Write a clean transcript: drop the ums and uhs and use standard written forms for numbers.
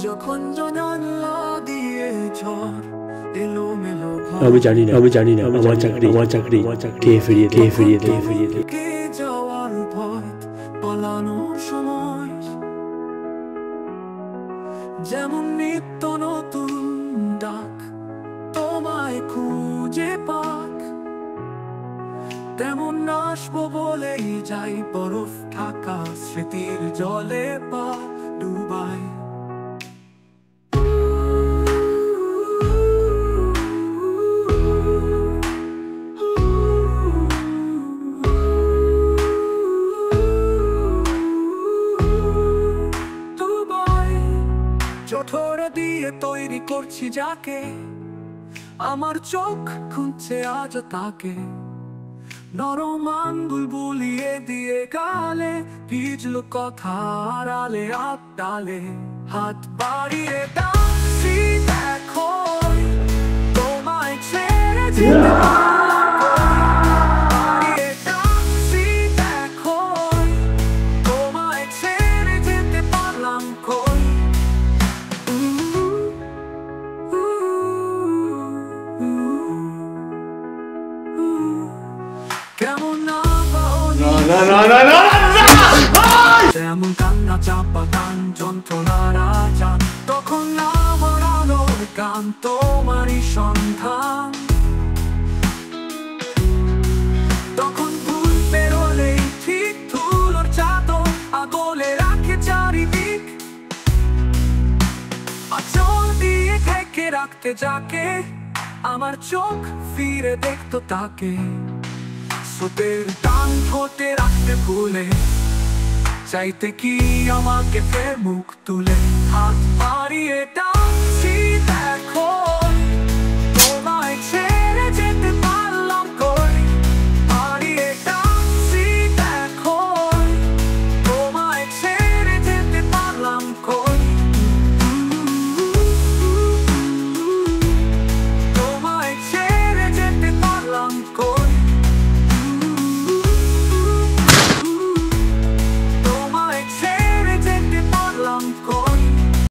যখন জানালা দিয়ে ঝড় এলোমেলো আমি জানি না আমার চাকরি খেয়ে ফিরিয়ে কে যাওয়ার ভয় পালানোর সময় যেমন নিত্য নতুন ডাক তোমায় খুঁজে পাক তেমন আসবো বলেই যাই বরফ ঢাকা স্মৃতির জলে পা ডুবাই জঠোরা দিয়ে তৈরি করছি যাকে আমার চোখ খুঁজছে আজ তাকে নরম আঙ্গুল বুলিয়ে দিয়ে গালে ভিজলো কথা আড়ালে আবডালে হাত বাড়িয়ে ডাকছি দেখো তোমায় ছেড়ে যেতে বাড়িয়ে ডাকছি দেখো তোমায় ছেড়ে যেতে পারলাম কই কেমন তেমন কান্না চাপা গান যন্ত্রণার আজান তখন আমার আলোর গান তোমারই সন্ধান তখন ভুল বেরোলেই ঠিক ধুলোর চাদর আগলে রাখে চারিদিক আঁচল দিয়ে ঢেকে রাখতে যাকে আমার চোখ ফিরে দেখতো তাকে স্রোতের টান ঠোঁটে রাখতে ভুলে চাইতে কি আমাকে ফের মুখ তুলে হাত বাড়িয়ে ডাকছি